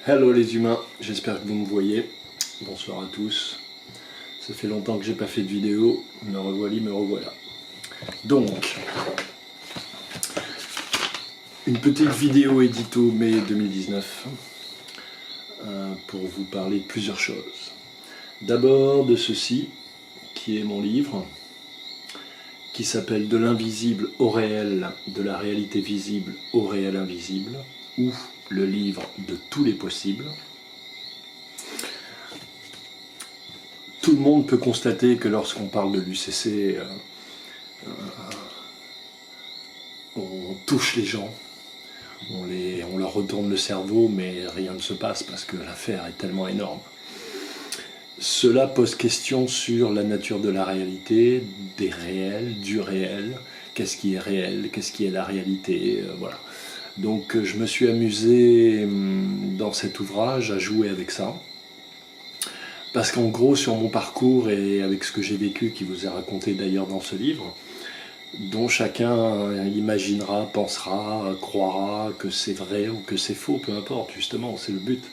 Hello les humains, j'espère que vous me voyez. Bonsoir à tous. Ça fait longtemps que j'ai pas fait de vidéo, me revoilà. Donc, une petite vidéo édito mai 2019 pour vous parler de plusieurs choses. D'abord de ceci, qui est mon livre, qui s'appelle De l'invisible au réel, de la réalité visible au réel invisible, ou le livre de tous les possibles. Tout le monde peut constater que lorsqu'on parle de l'UCC, on touche les gens, on leur retourne le cerveau, mais rien ne se passe parce que l'affaire est tellement énorme. Cela pose question sur la nature de la réalité, des réels, du réel, qu'est-ce qui est réel, qu'est-ce qui est la réalité, voilà. Donc je me suis amusé dans cet ouvrage à jouer avec ça, parce qu'en gros sur mon parcours et avec ce que j'ai vécu, qui vous est raconté d'ailleurs dans ce livre, dont chacun imaginera, pensera, croira que c'est vrai ou que c'est faux, peu importe, justement, c'est le but.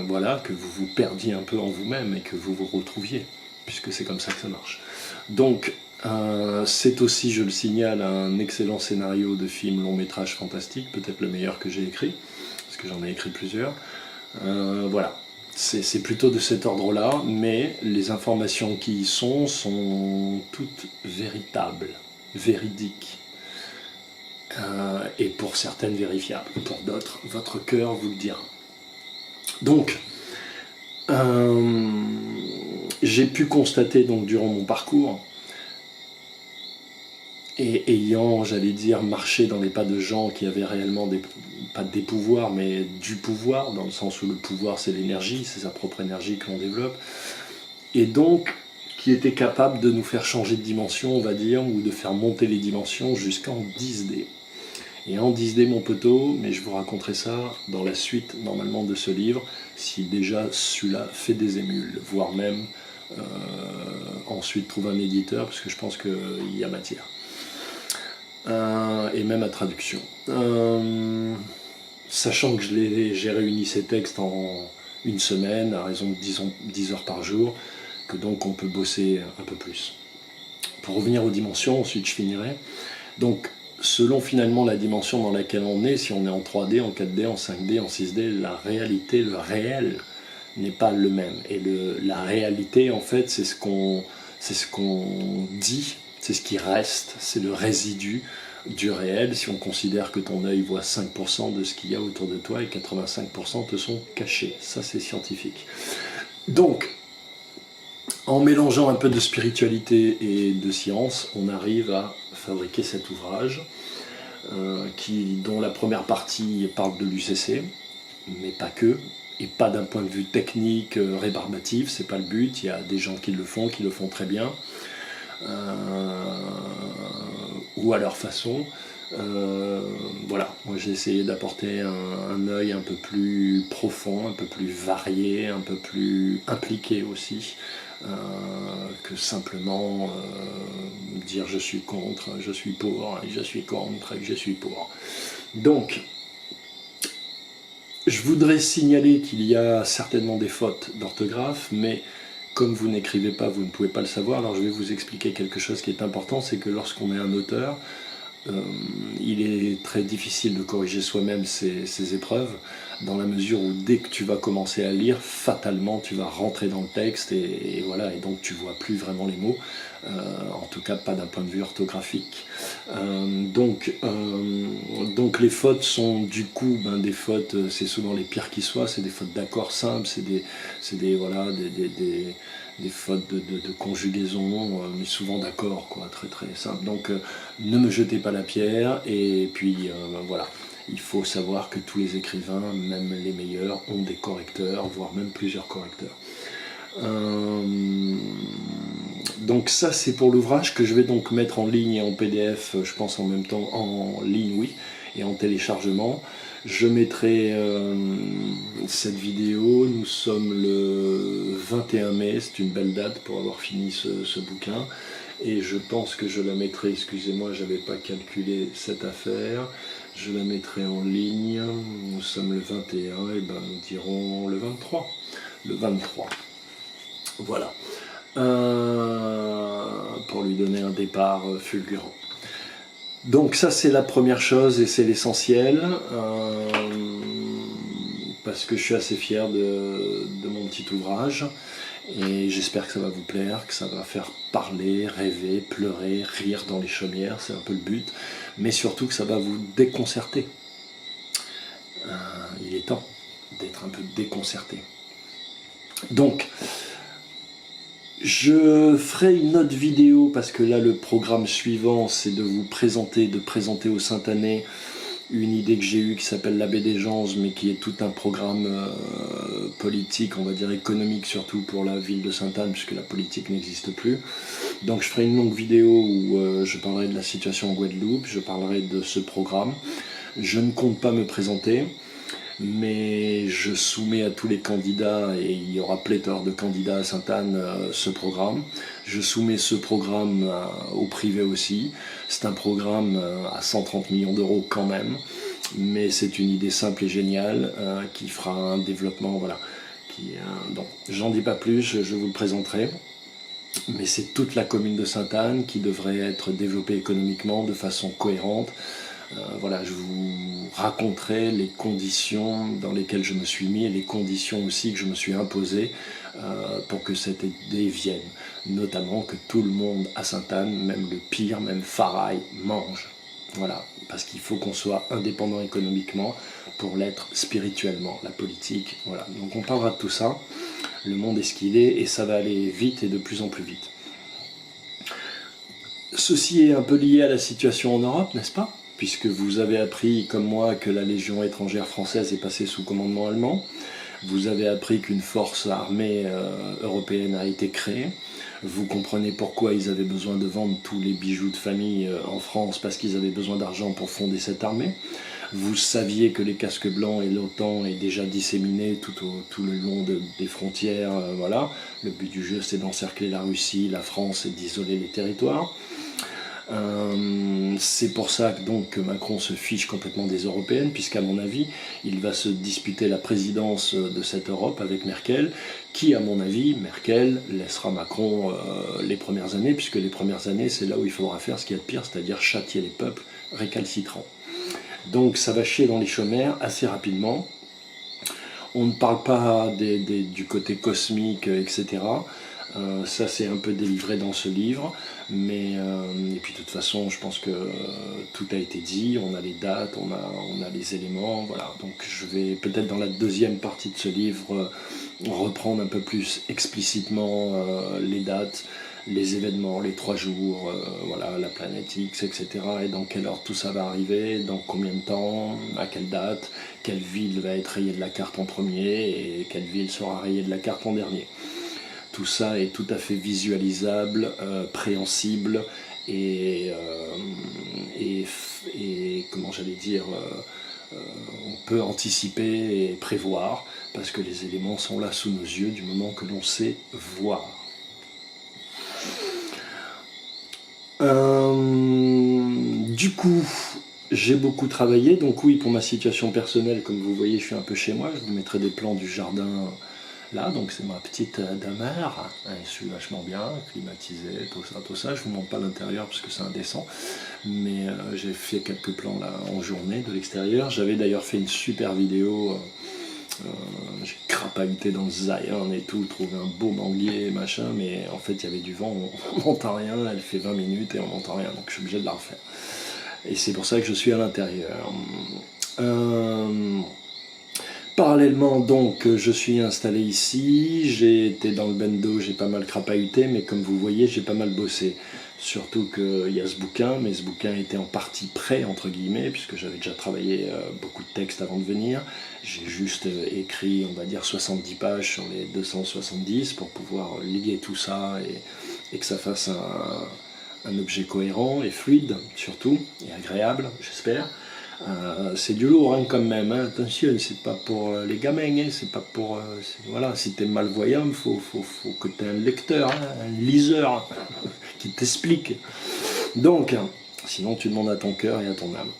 Voilà, que vous vous perdiez un peu en vous-même et que vous vous retrouviez, puisque c'est comme ça que ça marche. Donc, c'est aussi, je le signale, un excellent scénario de film long-métrage fantastique, peut-être le meilleur que j'ai écrit, parce que j'en ai écrit plusieurs. Voilà. C'est plutôt de cet ordre-là, mais les informations qui y sont toutes véritables, véridiques, et pour certaines vérifiables, pour d'autres, votre cœur vous le dira. Donc, j'ai pu constater donc durant mon parcours, et ayant, j'allais dire, marché dans les pas de gens qui avaient réellement pas des pouvoirs, mais du pouvoir, dans le sens où le pouvoir c'est l'énergie, c'est sa propre énergie que l'on développe, et donc qui était capable de nous faire changer de dimension, on va dire, ou de faire monter les dimensions jusqu'en 10D. Et en 10D mon poteau, mais je vous raconterai ça dans la suite normalement de ce livre, si déjà celui-là fait des émules, voire même ensuite trouver un éditeur, parce que je pense qu'il y a matière. Et même à traduction. Sachant que j'ai réuni ces textes en une semaine, à raison de 10 heures par jour, que donc on peut bosser un peu plus. Pour revenir aux dimensions, ensuite je finirai. Donc, selon finalement la dimension dans laquelle on est, si on est en 3D, en 4D, en 5D, en 6D, la réalité, le réel, n'est pas le même. Et la réalité, en fait, c'est ce qu'on dit, c'est ce qui reste, c'est le résidu du réel, si on considère que ton œil voit 5% de ce qu'il y a autour de toi et 85% te sont cachés. Ça, c'est scientifique. Donc, en mélangeant un peu de spiritualité et de science, on arrive à fabriquer cet ouvrage dont la première partie parle de l'UCC, mais pas que, et pas d'un point de vue technique rébarbatif, c'est pas le but, il y a des gens qui le font très bien, ou à leur façon. Voilà, moi j'ai essayé d'apporter un œil un peu plus profond, un peu plus varié, un peu plus impliqué aussi, que simplement dire je suis contre, je suis pour, je suis contre, je suis pour. Donc, je voudrais signaler qu'il y a certainement des fautes d'orthographe, mais comme vous n'écrivez pas, vous ne pouvez pas le savoir, alors je vais vous expliquer quelque chose qui est important, c'est que lorsqu'on est un auteur, il est très difficile de corriger soi-même ses épreuves, dans la mesure où dès que tu vas commencer à lire, fatalement tu vas rentrer dans le texte et voilà, et donc tu vois plus vraiment les mots, en tout cas pas d'un point de vue orthographique. Donc les fautes sont du coup des fautes, c'est souvent les pires qui soient, c'est des fautes d'accords simples, c'est des fautes de conjugaison, mais souvent d'accords, quoi, très très simple. Donc ne me jetez pas la pierre, et puis voilà. Il faut savoir que tous les écrivains, même les meilleurs, ont des correcteurs, voire même plusieurs correcteurs. Donc ça c'est pour l'ouvrage que je vais donc mettre en ligne et en PDF, je pense en même temps, en ligne oui, et en téléchargement. Je mettrai cette vidéo, nous sommes le 21 mai, c'est une belle date pour avoir fini ce bouquin. Et je pense que je la mettrai, excusez-moi, je n'avais pas calculé cette affaire, je la mettrai en ligne, nous sommes le 21, et ben nous dirons le 23. Le 23. Voilà. Pour lui donner un départ fulgurant. Donc ça c'est la première chose et c'est l'essentiel, parce que je suis assez fier de mon petit ouvrage et j'espère que ça va vous plaire, que ça va faire parler, rêver, pleurer, rire dans les chaumières, c'est un peu le but, mais surtout que ça va vous déconcerter. Il est temps d'être un peu déconcerté. Donc, je ferai une autre vidéo parce que là le programme suivant c'est de vous présenter, aux Saint-Anais une idée que j'ai eue qui s'appelle l'abbé des gens, mais qui est tout un programme politique, on va dire économique surtout pour la ville de Sainte-Anne puisque la politique n'existe plus. Donc je ferai une longue vidéo où je parlerai de la situation en Guadeloupe, je parlerai de ce programme. Je ne compte pas me présenter, mais je soumets à tous les candidats, et il y aura pléthore de candidats à Sainte-Anne, ce programme. Je soumets ce programme au privé aussi. C'est un programme à 130 millions d'euros quand même, mais c'est une idée simple et géniale qui fera un développement, voilà. Donc, j'en dis pas plus, je vous le présenterai. Mais c'est toute la commune de Sainte-Anne qui devrait être développée économiquement de façon cohérente. Voilà, je vous raconterai les conditions dans lesquelles je me suis mis et les conditions aussi que je me suis imposées pour que cette idée vienne. Notamment que tout le monde à Sainte-Anne, même le pire, même Faraille, mange. Voilà, parce qu'il faut qu'on soit indépendant économiquement pour l'être spirituellement, la politique. Voilà, donc on parlera de tout ça. Le monde est ce qu'il est et ça va aller vite et de plus en plus vite. Ceci est un peu lié à la situation en Europe, n'est-ce pas ? Puisque vous avez appris, comme moi, que la Légion étrangère française est passée sous commandement allemand. Vous avez appris qu'une force armée européenne a été créée. Vous comprenez pourquoi ils avaient besoin de vendre tous les bijoux de famille en France, parce qu'ils avaient besoin d'argent pour fonder cette armée. Vous saviez que les casques blancs et l'OTAN est déjà disséminés tout le long des frontières. Voilà. Le but du jeu, c'est d'encercler la Russie, la France et d'isoler les territoires. C'est pour ça que Macron se fiche complètement des européennes, puisqu'à mon avis, il va se disputer la présidence de cette Europe avec Merkel, qui, à mon avis, Merkel laissera Macron les premières années, puisque les premières années, c'est là où il faudra faire ce qu'il y a de pire, c'est-à-dire châtier les peuples récalcitrants. Donc ça va chier dans les chaumières assez rapidement. On ne parle pas du côté cosmique, etc. Ça c'est un peu délivré dans ce livre, mais et puis de toute façon je pense que tout a été dit, on a les dates, on a les éléments, voilà. Donc je vais peut-être dans la deuxième partie de ce livre reprendre un peu plus explicitement les dates, les événements, les 3 jours, voilà, la planète X, etc. Et dans quelle heure tout ça va arriver, dans combien de temps, à quelle date, quelle ville va être rayée de la carte en premier et quelle ville sera rayée de la carte en dernier. Tout ça est tout à fait visualisable, préhensible et comment j'allais dire, on peut anticiper et prévoir parce que les éléments sont là sous nos yeux du moment que l'on sait voir. Du coup, j'ai beaucoup travaillé, donc oui, pour ma situation personnelle, comme vous voyez, je suis un peu chez moi, je vous mettrai des plans du jardin là, donc c'est ma petite demeure, je suis vachement bien, climatisé, tout ça, je vous montre pas l'intérieur parce que c'est indécent, mais j'ai fait quelques plans là en journée de l'extérieur, j'avais d'ailleurs fait une super vidéo, j'ai crapahuté dans le Zion et tout, trouvé un beau manguier, machin, mais en fait il y avait du vent, on n'entend rien, elle fait 20 minutes et on n'entend rien, donc je suis obligé de la refaire. Et c'est pour ça que je suis à l'intérieur. Parallèlement donc, je suis installé ici, j'ai été dans le bendo, j'ai pas mal crapahuté, mais comme vous voyez, j'ai pas mal bossé. Surtout qu'il y a ce bouquin, mais ce bouquin était en partie prêt, entre guillemets, puisque j'avais déjà travaillé beaucoup de textes avant de venir. J'ai juste écrit, on va dire, 70 pages sur les 270 pour pouvoir liguer tout ça et que ça fasse un objet cohérent et fluide, surtout, et agréable, j'espère. C'est du lourd hein, quand même, hein. Attention, c'est pas pour les gamins, hein, c'est pas pour... voilà, si t'es malvoyant, faut que t'aies un lecteur, hein, un liseur qui t'explique. Donc, sinon tu demandes à ton cœur et à ton âme.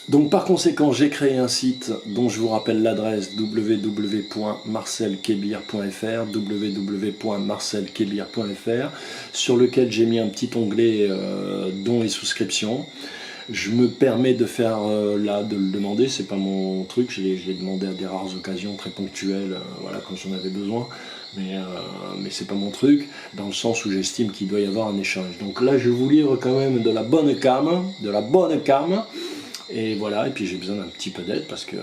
Donc par conséquent, j'ai créé un site dont je vous rappelle l'adresse www.marcelkébir.fr www.marcelkébir.fr sur lequel j'ai mis un petit onglet dons et souscriptions. Je me permets de faire là, de le demander, c'est pas mon truc, je l'ai demandé à des rares occasions très ponctuelles, voilà, quand j'en avais besoin, mais c'est pas mon truc, dans le sens où j'estime qu'il doit y avoir un échange. Donc là, je vous livre quand même de la bonne cam, et voilà, et puis j'ai besoin d'un petit peu d'aide parce que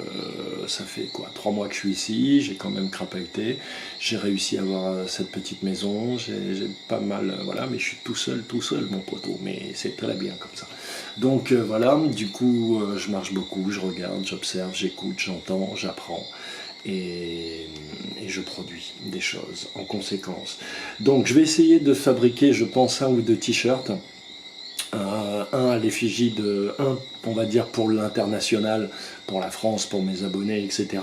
ça fait quoi, 3 mois que je suis ici, j'ai quand même crapahuté, j'ai réussi à avoir cette petite maison, j'ai pas mal, voilà, mais je suis tout seul mon poteau, mais c'est très bien comme ça. Donc voilà, du coup je marche beaucoup, je regarde, j'observe, j'écoute, j'entends, j'apprends. Et je produis des choses en conséquence. Donc je vais essayer de fabriquer, je pense, 1 ou 2 t-shirts. Un à l'effigie de on va dire pour l'international, pour la France, pour mes abonnés, etc.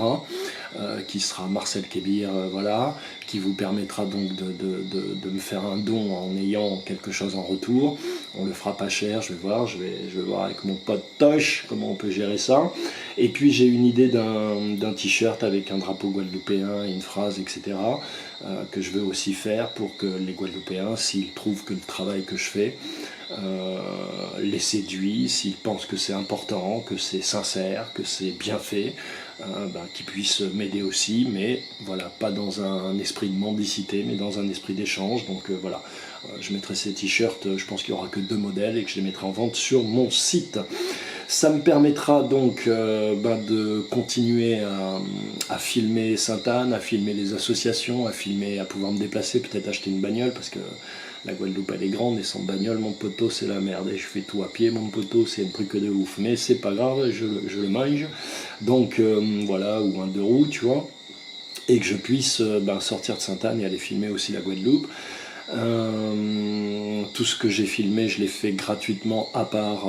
Qui sera Marcel Kébir, voilà, qui vous permettra donc de me faire un don en ayant quelque chose en retour. On le fera pas cher, je vais voir avec mon pote Tosh comment on peut gérer ça. Et puis j'ai une idée d'un t-shirt avec un drapeau guadeloupéen et une phrase, etc. Que je veux aussi faire pour que les Guadeloupéens, s'ils trouvent que le travail que je fais les séduit, s'ils pensent que c'est important, que c'est sincère, que c'est bien fait, qu'ils puissent m'aider aussi, mais voilà, pas dans un esprit de mendicité, mais dans un esprit d'échange. Donc voilà, je mettrai ces t-shirts, je pense qu'il n'y aura que 2 modèles et que je les mettrai en vente sur mon site. Ça me permettra donc de continuer à filmer Sainte-Anne, à filmer les associations, à pouvoir me déplacer, peut-être acheter une bagnole, parce que la Guadeloupe elle est grande et sans bagnole, mon poteau c'est la merde. Et je fais tout à pied, mon poteau c'est un truc de ouf. Mais c'est pas grave, je le mange. Donc voilà, ou un 2 roues, tu vois. Et que je puisse sortir de Sainte-Anne et aller filmer aussi la Guadeloupe. Tout ce que j'ai filmé, je l'ai fait gratuitement, à part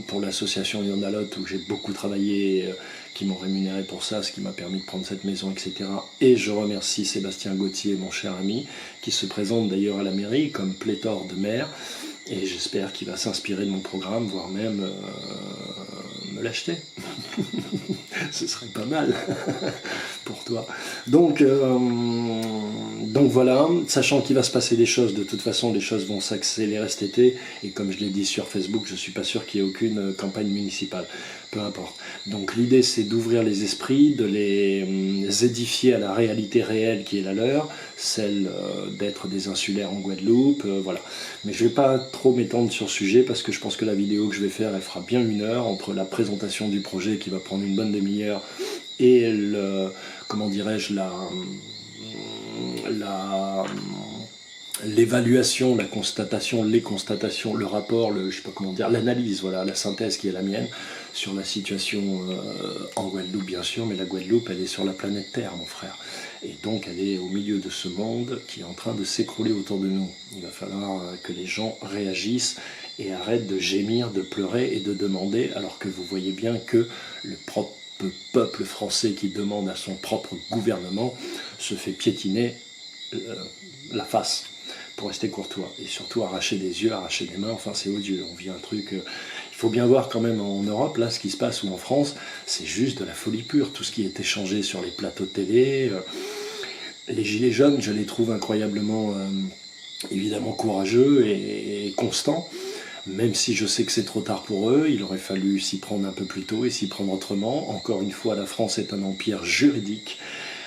pour l'association Yonalot où j'ai beaucoup travaillé, qui m'ont rémunéré pour ça, ce qui m'a permis de prendre cette maison, etc. Et je remercie Sébastien Gauthier, mon cher ami, qui se présente d'ailleurs à la mairie comme pléthore de maire, et j'espère qu'il va s'inspirer de mon programme, voire même me l'acheter. Ce serait pas mal pour toi. Donc voilà, sachant qu'il va se passer des choses, de toute façon les choses vont s'accélérer cet été, et comme je l'ai dit sur Facebook, je suis pas sûr qu'il y ait aucune campagne municipale, peu importe. Donc l'idée c'est d'ouvrir les esprits, de les édifier à la réalité réelle qui est la leur, celle d'être des insulaires en Guadeloupe, voilà. Mais je vais pas trop m'étendre sur ce sujet parce que je pense que la vidéo que je vais faire, elle fera bien 1 heure, entre la présentation du projet qui va prendre une bonne demi-heure et comment dirais-je, l'évaluation, la constatation, les constatations, le rapport, je sais pas comment dire, l'analyse, voilà, la synthèse qui est la mienne sur la situation en Guadeloupe bien sûr, mais la Guadeloupe elle est sur la planète Terre mon frère, et donc elle est au milieu de ce monde qui est en train de s'écrouler autour de nous. Il va falloir que les gens réagissent et arrêtent de gémir, de pleurer et de demander, alors que vous voyez bien que le propre peuple français qui demande à son propre gouvernement se fait piétiner la face pour rester courtois, et surtout arracher des yeux, arracher des mains, enfin c'est odieux, on vit un truc, il faut bien voir quand même en Europe, là ce qui se passe, ou en France, c'est juste de la folie pure, tout ce qui est échangé sur les plateaux de télé, les gilets jaunes, je les trouve incroyablement, évidemment courageux et constants, même si je sais que c'est trop tard pour eux, il aurait fallu s'y prendre un peu plus tôt et s'y prendre autrement. Encore une fois, la France est un empire juridique.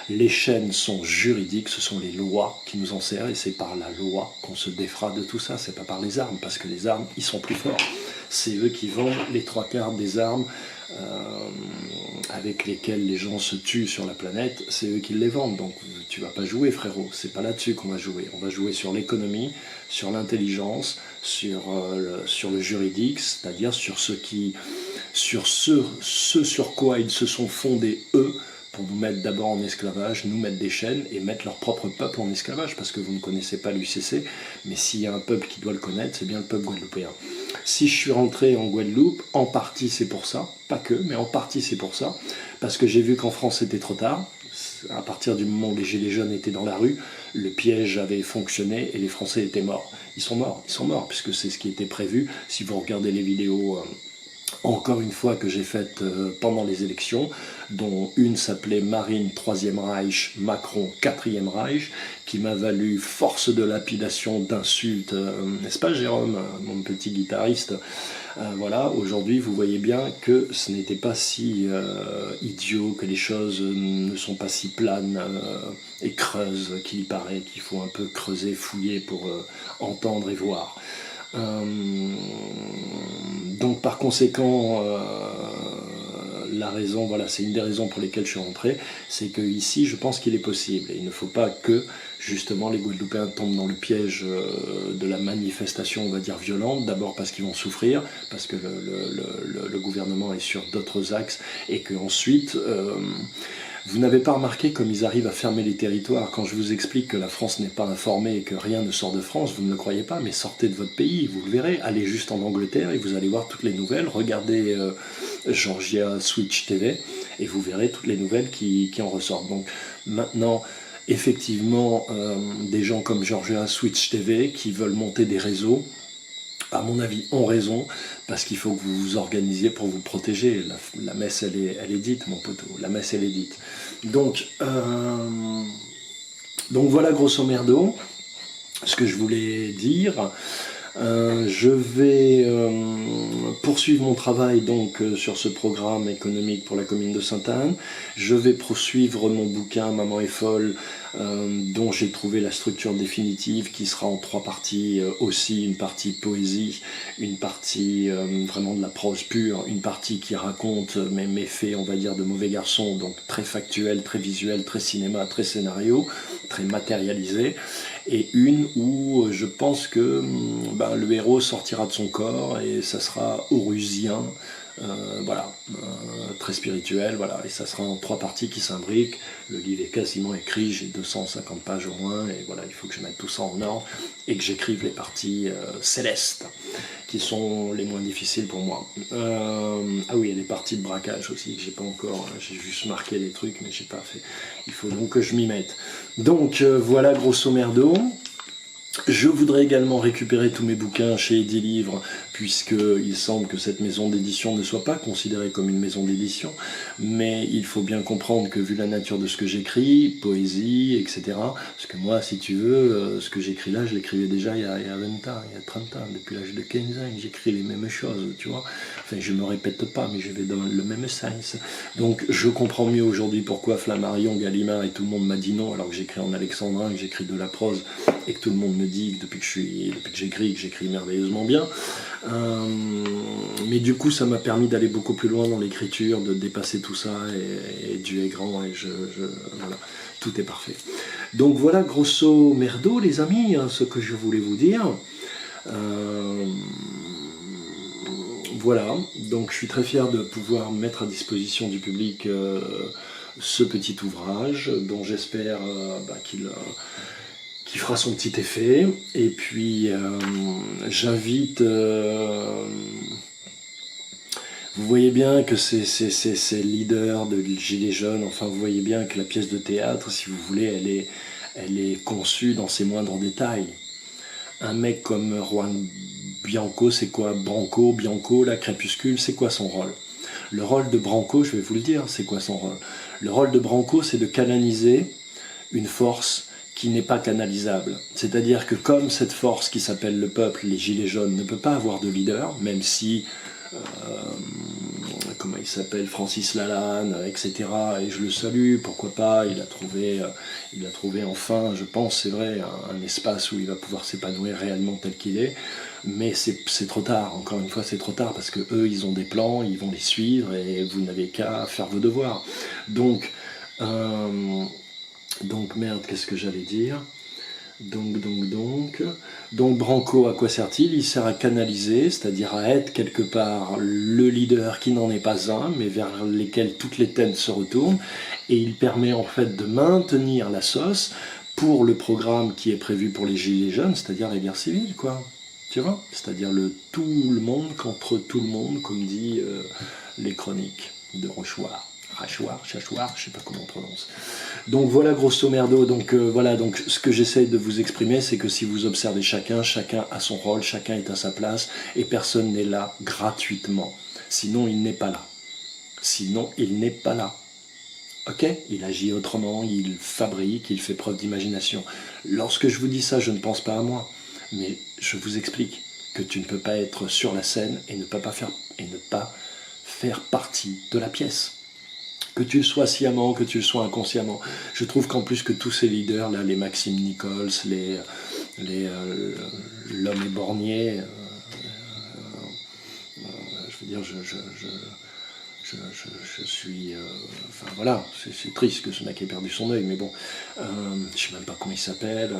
Les chaînes sont juridiques, ce sont les lois qui nous en servent, et c'est par la loi qu'on se défera de tout ça, c'est pas par les armes, parce que les armes, ils sont plus forts. C'est eux qui vendent les 3/4 des armes avec lesquelles les gens se tuent sur la planète, c'est eux qui les vendent, donc tu vas pas jouer frérot, c'est pas là-dessus qu'on va jouer, on va jouer sur l'économie, sur l'intelligence, sur le juridique, c'est-à-dire sur ce sur quoi ils se sont fondés eux, pour nous mettre d'abord en esclavage, nous mettre des chaînes et mettre leur propre peuple en esclavage, parce que vous ne connaissez pas l'UCC, mais s'il y a un peuple qui doit le connaître, c'est bien le peuple guadeloupéen. Si je suis rentré en Guadeloupe, en partie c'est pour ça, pas que, mais en partie c'est pour ça, parce que j'ai vu qu'en France c'était trop tard. À partir du moment où les gilets jaunes étaient dans la rue, le piège avait fonctionné et les Français étaient morts. Ils sont morts, puisque c'est ce qui était prévu. Si vous regardez les vidéos encore une fois que j'ai faites pendant les élections, dont une s'appelait Marine 3e Reich, Macron 4e Reich, qui m'a valu force de lapidation, d'insultes, n'est-ce pas Jérôme, mon petit guitariste. Voilà, aujourd'hui vous voyez bien que ce n'était pas si idiot, que les choses ne sont pas si planes et creuses qu'il y paraît, qu'il faut un peu creuser, fouiller pour entendre et voir. Donc par conséquent, la raison, voilà, c'est une des raisons pour lesquelles je suis rentré, c'est que ici, je pense qu'il est possible. Et il ne faut pas que, justement, les Guadeloupéens tombent dans le piège de la manifestation, on va dire, violente. D'abord parce qu'ils vont souffrir, parce que le gouvernement est sur d'autres axes, et qu'ensuite... vous n'avez pas remarqué comme ils arrivent à fermer les territoires. Quand je vous explique que la France n'est pas informée et que rien ne sort de France, vous ne le croyez pas, mais sortez de votre pays, vous le verrez. Allez juste en Angleterre et vous allez voir toutes les nouvelles. Regardez Georgia Switch TV et vous verrez toutes les nouvelles qui en ressortent. Donc maintenant, effectivement, des gens comme Georgia Switch TV qui veulent monter des réseaux, à mon avis, ont raison, parce qu'il faut que vous vous organisiez pour vous protéger. La messe, elle est dite, mon poteau. La messe, elle est dite. Donc voilà, grosso merdo, ce que je voulais dire. Je vais poursuivre mon travail donc sur ce programme économique pour la commune de Sainte-Anne. Je vais poursuivre mon bouquin Maman est folle, dont j'ai trouvé la structure définitive, qui sera en 3 parties aussi, une partie poésie, une partie vraiment de la prose pure, une partie qui raconte mes faits, on va dire, de mauvais garçon, donc très factuel, très visuel, très cinéma, très scénario, très matérialisé, et une où je pense que le héros sortira de son corps et ça sera horusien, voilà, très spirituel, voilà, et ça sera en 3 parties qui s'imbriquent. Le livre est quasiment écrit, j'ai 250 pages au moins, et voilà, il faut que je mette tout ça en ordre et que j'écrive les parties célestes, qui sont les moins difficiles pour moi. Ah oui, et les parties de braquage aussi, que j'ai pas encore, j'ai juste marqué les trucs, mais j'ai pas fait. Il faut donc que je m'y mette. Donc voilà, grosso merdo. Je voudrais également récupérer tous mes bouquins chez Edilivre, puisqu'il semble que cette maison d'édition ne soit pas considérée comme une maison d'édition, mais il faut bien comprendre que vu la nature de ce que j'écris, poésie, etc., parce que moi, si tu veux, ce que j'écris là, je l'écrivais déjà il y a 20 ans, il y a 30 ans, depuis l'âge de 15 ans, j'écris les mêmes choses, tu vois. Enfin, je me répète pas, mais je vais dans le même sens. Donc, je comprends mieux aujourd'hui pourquoi Flammarion, Gallimard et tout le monde m'a dit non, alors que j'écris en alexandrin, que j'écris de la prose, et que tout le monde me dit que depuis que j'écris merveilleusement bien. Mais du coup, ça m'a permis d'aller beaucoup plus loin dans l'écriture, de dépasser tout ça, et Dieu est grand, et voilà, tout est parfait. Donc voilà, grosso merdo, les amis, ce que je voulais vous dire. Voilà, donc je suis très fier de pouvoir mettre à disposition du public ce petit ouvrage, dont j'espère qu'il fera son petit effet. Et puis j'invite, vous voyez bien que c'est leader de Gilets jaunes, enfin vous voyez bien que la pièce de théâtre, si vous voulez, elle est conçue dans ses moindres détails. Un mec comme Juan Bianco, c'est quoi Bianco, la Crépuscule, c'est quoi son rôle? Le rôle de Branco, je vais vous le dire, c'est quoi son rôle? Le rôle de Branco, c'est de canaliser une force qui n'est pas canalisable. C'est-à-dire que comme cette force qui s'appelle le peuple, les Gilets jaunes, ne peut pas avoir de leader, même si, comment il s'appelle, Francis Lalanne, etc., et je le salue, pourquoi pas, il a trouvé enfin, je pense, c'est vrai, un espace où il va pouvoir s'épanouir réellement tel qu'il est, mais c'est trop tard, encore une fois c'est trop tard, parce que eux ils ont des plans, ils vont les suivre, et vous n'avez qu'à faire vos devoirs. Donc merde, qu'est-ce que j'allais dire? Donc Branco, à quoi sert-il? Il sert à canaliser, c'est-à-dire à être quelque part le leader qui n'en est pas un, mais vers lesquels toutes les têtes se retournent, et il permet en fait de maintenir la sauce pour le programme qui est prévu pour les Gilets jaunes, c'est-à-dire la guerre civile, quoi. Tu vois? C'est-à-dire le tout le monde contre tout le monde, comme dit les chroniques de Rochoir. Rachoir, Chachoir, je sais pas comment on prononce. Donc voilà grosso merdo, voilà, donc ce que j'essaie de vous exprimer, c'est que si vous observez chacun, chacun a son rôle, chacun est à sa place, et personne n'est là gratuitement. Sinon, il n'est pas là. Sinon, il n'est pas là. Ok? Il agit autrement, il fabrique, il fait preuve d'imagination. Lorsque je vous dis ça, je ne pense pas à moi, mais je vous explique que tu ne peux pas être sur la scène et ne pas faire partie de la pièce. Que tu le sois sciemment, que tu le sois inconsciemment. Je trouve qu'en plus que tous ces leaders, là, les Maxime Nichols, l'homme éborgné, je veux dire, je suis... enfin voilà, c'est triste que ce mec ait perdu son œil, mais bon, je sais même pas comment il s'appelle.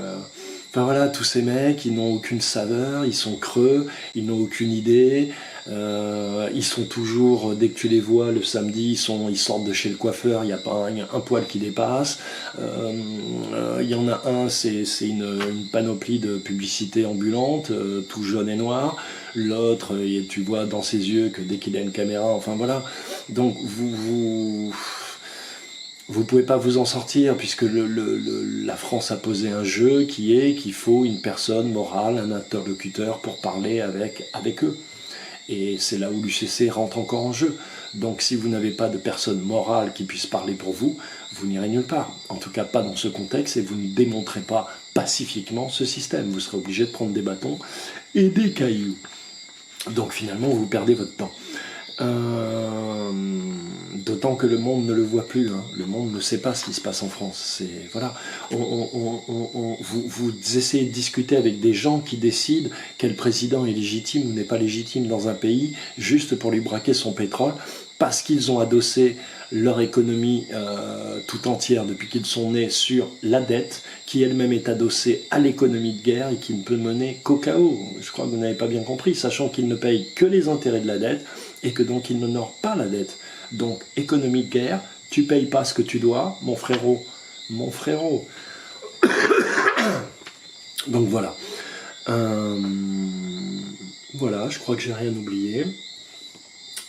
Enfin voilà, tous ces mecs, ils n'ont aucune saveur, ils sont creux, ils n'ont aucune idée, ils sont toujours, dès que tu les vois le samedi, ils sortent de chez le coiffeur, il n'y a pas un poil qui dépasse. Il y en a un, c'est une panoplie de publicité ambulante, tout jaune et noir. L'autre, tu vois dans ses yeux que dès qu'il a une caméra, enfin voilà. Donc vous pouvez pas vous en sortir puisque la France a posé un jeu qui est qu'il faut une personne morale, un interlocuteur pour parler avec eux. Et c'est là où l'UCC rentre encore en jeu. Donc si vous n'avez pas de personne morale qui puisse parler pour vous, vous n'irez nulle part. En tout cas pas dans ce contexte et vous ne démontrez pas pacifiquement ce système. Vous serez obligé de prendre des bâtons et des cailloux. Donc finalement vous perdez votre temps. D'autant que le monde ne le voit plus, hein. Le monde ne sait pas ce qui se passe en France. C'est voilà, vous essayez de discuter avec des gens qui décident quel président est légitime ou n'est pas légitime dans un pays, juste pour lui braquer son pétrole, parce qu'ils ont adossé leur économie tout entière depuis qu'ils sont nés sur la dette, qui elle-même est adossée à l'économie de guerre et qui ne peut mener qu'au chaos. Je crois que vous n'avez pas bien compris, sachant qu'ils ne payent que les intérêts de la dette et que donc ils n'honorent pas la dette. Donc, économie de guerre, tu payes pas ce que tu dois, mon frérot. Mon frérot. Donc voilà. Voilà, je crois que j'ai rien oublié.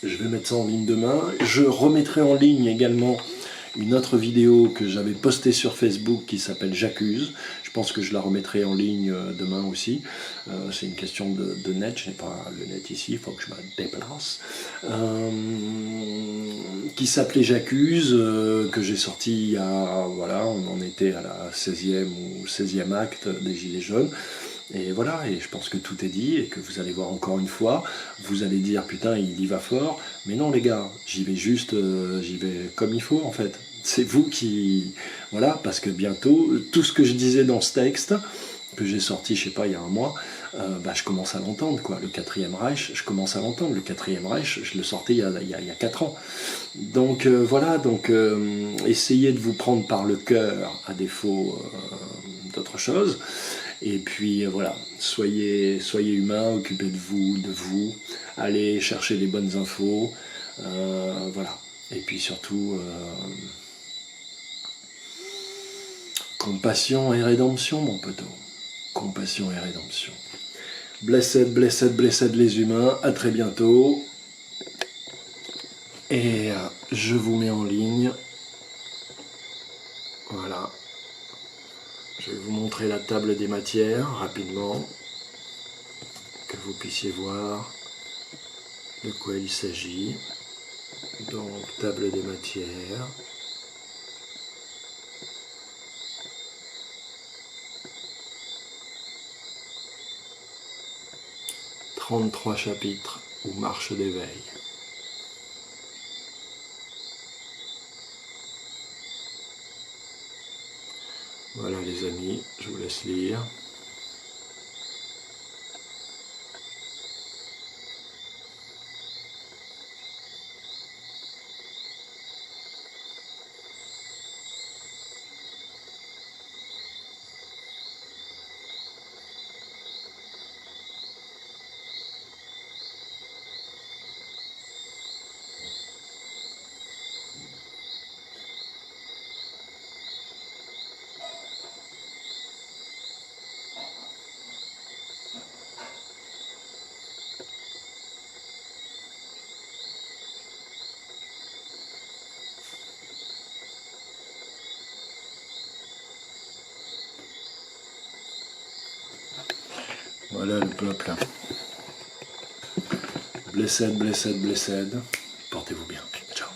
Je vais mettre ça en ligne demain. Je remettrai en ligne également une autre vidéo que j'avais postée sur Facebook qui s'appelle J'accuse. Je pense que je la remettrai en ligne demain aussi. C'est une question de net, je n'ai pas le net ici, il faut que je me déplace. Qui s'appelait J'accuse, que j'ai sorti il y a, voilà, on en était à la 16e ou 16e acte des Gilets jaunes. Et voilà, et je pense que tout est dit, et que vous allez voir encore une fois, vous allez dire putain il y va fort, mais non les gars, j'y vais juste, j'y vais comme il faut en fait. C'est vous qui... Voilà, parce que bientôt, tout ce que je disais dans ce texte, que j'ai sorti, je sais pas, il y a un mois, je commence à l'entendre, quoi. Le 4e Reich, je commence à l'entendre. Le 4e Reich, je le sortais il y a 4 ans. Donc voilà, donc essayez de vous prendre par le cœur, à défaut d'autre chose. Et puis voilà, soyez humains, occupez de vous, allez chercher les bonnes infos, voilà. Et puis surtout, compassion et rédemption, mon poteau. Compassion et rédemption. Blessed, blessed, blessed les humains, à très bientôt. Et je vous mets en ligne. Voilà. Je vais vous montrer la table des matières rapidement, que vous puissiez voir de quoi il s'agit. Donc, table des matières. « 33 chapitres ou marche d'éveil. » Voilà les amis, je vous laisse lire. Voilà le peuple. Blessed, blessed, blessed. Portez-vous bien. Ciao.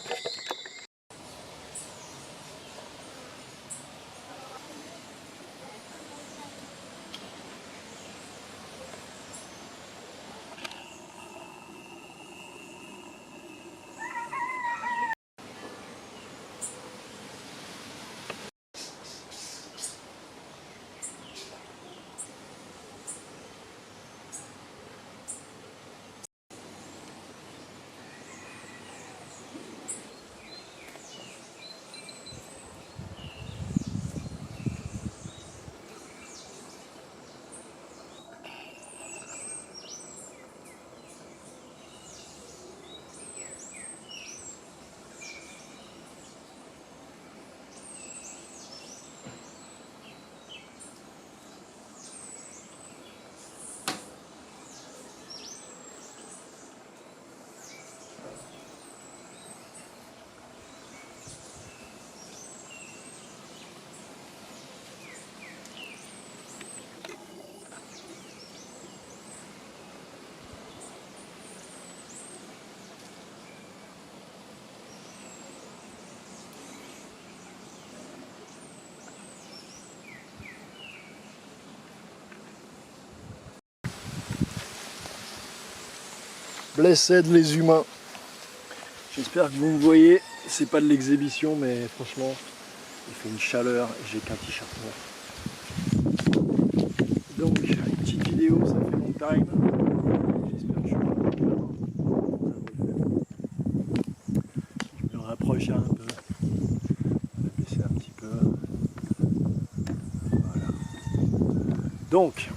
Blessed les humains. J'espère que vous me voyez. C'est pas de l'exhibition, mais franchement, il fait une chaleur et j'ai qu'un t-shirt noir. Donc, une petite vidéo, ça fait long time. J'espère que je suis pas bon. Je me rapproche un peu. On va baisser un petit peu. Voilà. Donc,